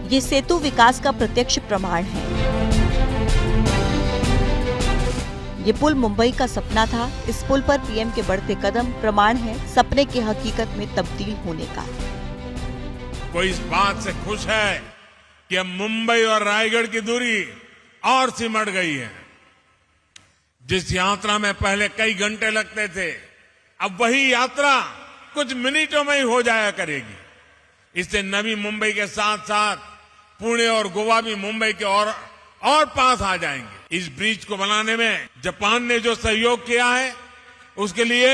ये सेतु विकास का प्रत्यक्ष प्रमाण है। ये पुल मुंबई का सपना था। इस पुल पर पीएम के बढ़ते कदम प्रमाण है सपने की हकीकत में तब्दील होने का। कोई इस बात से खुश है कि अब मुंबई और रायगढ़ की दूरी और सिमट गई है। जिस यात्रा में पहले कई घंटे लगते थे, अब वही यात्रा कुछ मिनटों में ही हो जाया करेगी। इससे नवी मुंबई के साथ साथ पुणे और गोवा भी मुंबई के और पास आ जाएंगे। इस ब्रिज को बनाने में जापान ने जो सहयोग किया है, उसके लिए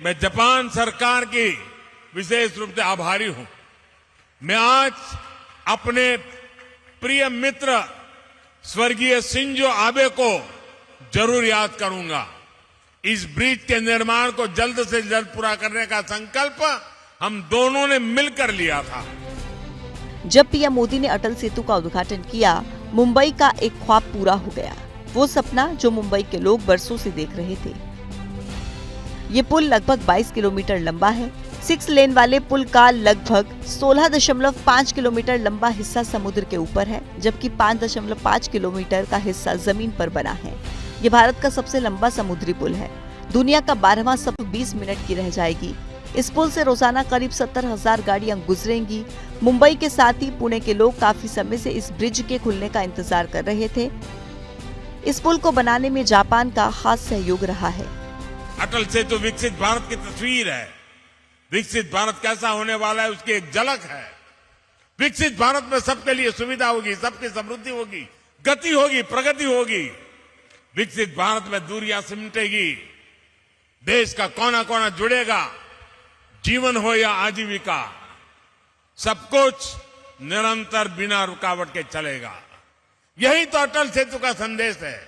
मैं जापान सरकार की विशेष रूप से आभारी हूं। मैं आज अपने प्रिय मित्र स्वर्गीय शिंजो आबे को जरूर याद करूंगा। इस ब्रिज के निर्माण को जल्द से जल्द पूरा करने का संकल्प हम दोनों ने मिलकर लिया था। जब पीएम मोदी ने अटल सेतु का उद्घाटन किया, मुंबई का एक ख्वाब पूरा हो गया। वो सपना जो मुंबई के लोग बरसों से देख रहे थे। ये पुल लगभग 22 किलोमीटर लंबा है। 6 लेन वाले पुल का लगभग 16.5 किलोमीटर लंबा हिस्सा समुद्र के ऊपर है, जबकि 5.5 किलोमीटर का हिस्सा जमीन पर बना है। ये भारत का सबसे लंबा समुद्री पुल है। दुनिया का 12वां सब 20 मिनट की रह जाएगी। इस पुल से रोजाना करीब 70,000 गाड़ियां गुजरेंगी। मुंबई के साथ ही पुणे के लोग काफी समय से इस ब्रिज के खुलने का इंतजार कर रहे थे। इस पुल को बनाने में जापान का खास सहयोग रहा है। अटल सेतु विकसित भारत की तस्वीर है। विकसित भारत कैसा होने वाला है उसकी एक झलक है। विकसित भारत में सबके लिए सुविधा होगी, सबकी समृद्धि होगी, गति होगी, प्रगति होगी। विकसित भारत में दूरियां सिमटेगी, देश का कोना कोना जुड़ेगा। जीवन हो या आजीविका, सब कुछ निरंतर बिना रुकावट के चलेगा। यही तो अटल सेतु का संदेश है।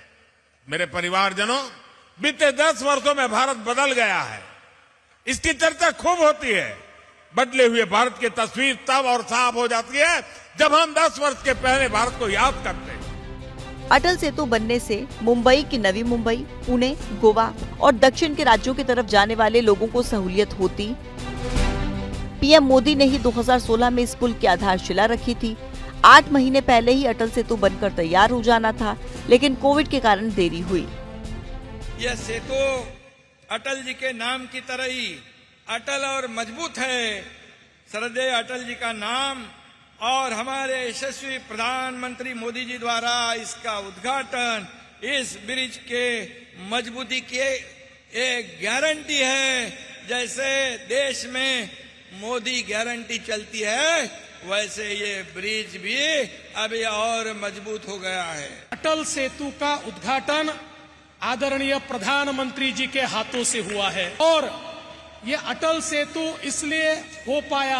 मेरे परिवारजनों, बीते 10 वर्षों में भारत बदल गया है। इसकी चर्चा खूब होती है। बदले हुए भारत की तस्वीर तब और साफ हो जाती है जब हम 10 वर्ष के पहले भारत को याद करते हैं। अटल सेतु बनने से मुंबई की नवी मुंबई, पुणे, गोवा और दक्षिण के राज्यों की तरफ जाने वाले लोगों को सहूलियत होती। पीएम मोदी ने ही 2016 में इस पुल की आधारशिला रखी थी। 8 महीने पहले ही अटल सेतु बनकर तैयार हो जाना था, लेकिन कोविड के कारण देरी हुई। यह सेतु अटल जी के नाम की तरह ही अटल और मजबूत है। श्रद्धेय अटल जी का नाम और हमारे यशस्वी प्रधानमंत्री मोदी जी द्वारा इसका उद्घाटन इस ब्रिज के मजबूती की एक गारंटी है। जैसे देश में मोदी गारंटी चलती है, वैसे ये ब्रिज भी अभी और मजबूत हो गया है। अटल सेतु का उद्घाटन आदरणीय प्रधानमंत्री जी के हाथों से हुआ है और ये अटल सेतु इसलिए हो पाया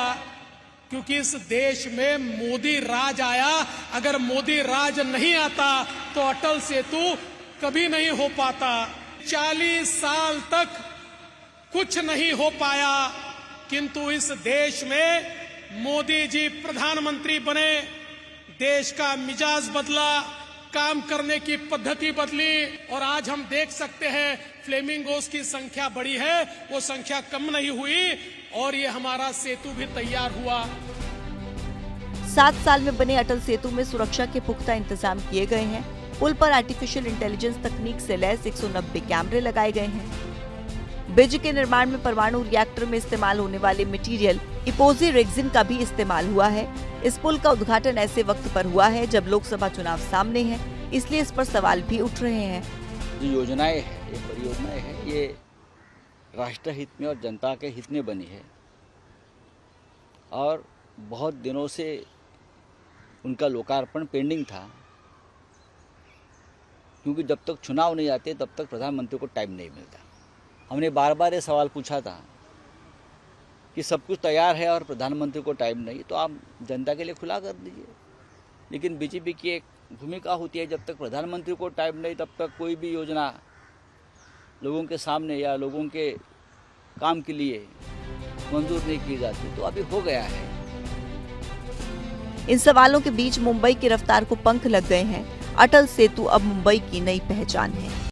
क्योंकि इस देश में मोदी राज आया। अगर मोदी राज नहीं आता तो अटल सेतु कभी नहीं हो पाता। 40 साल तक कुछ नहीं हो पाया, किंतु इस देश में मोदी जी प्रधानमंत्री बने, देश का मिजाज बदला, काम करने की पद्धति बदली और आज हम देख सकते हैं फ्लेमिंगोस की संख्या बढ़ी है, वो संख्या कम नहीं हुई और ये हमारा सेतु भी तैयार हुआ। 7 साल में बने अटल सेतु में सुरक्षा के पुख्ता इंतजाम किए गए हैं। पुल पर आर्टिफिशियल इंटेलिजेंस तकनीक से लैस 190 कैमरे लगाए गए हैं। ब्रिज के निर्माण में परमाणु रिएक्टर में इस्तेमाल होने वाले मटेरियल इपोजी रेक्सिन का भी इस्तेमाल हुआ है। इस पुल का उद्घाटन ऐसे वक्त पर हुआ है जब लोकसभा चुनाव सामने हैं, इसलिए इस पर सवाल भी उठ रहे हैं। जो योजनाएं हैं, ये परियोजनाएं हैं, ये राष्ट्र हित में और जनता के हित में बनी है और बहुत दिनों से उनका लोकार्पण पेंडिंग था, क्योंकि जब तक चुनाव नहीं आते तब तक प्रधानमंत्री को टाइम नहीं मिलता। हमने बार बार ये सवाल पूछा था कि सब कुछ तैयार है और प्रधानमंत्री को टाइम नहीं, तो आप जनता के लिए खुला कर दीजिए। लेकिन बीजेपी की एक भूमिका होती है, जब तक प्रधानमंत्री को टाइम नहीं तब तक कोई भी योजना लोगों के सामने या लोगों के काम के लिए मंजूर नहीं की जाती। तो अभी हो गया है। इन सवालों के बीच मुंबई की रफ्तार को पंख लग गए हैं। अटल सेतु अब मुंबई की नई पहचान है।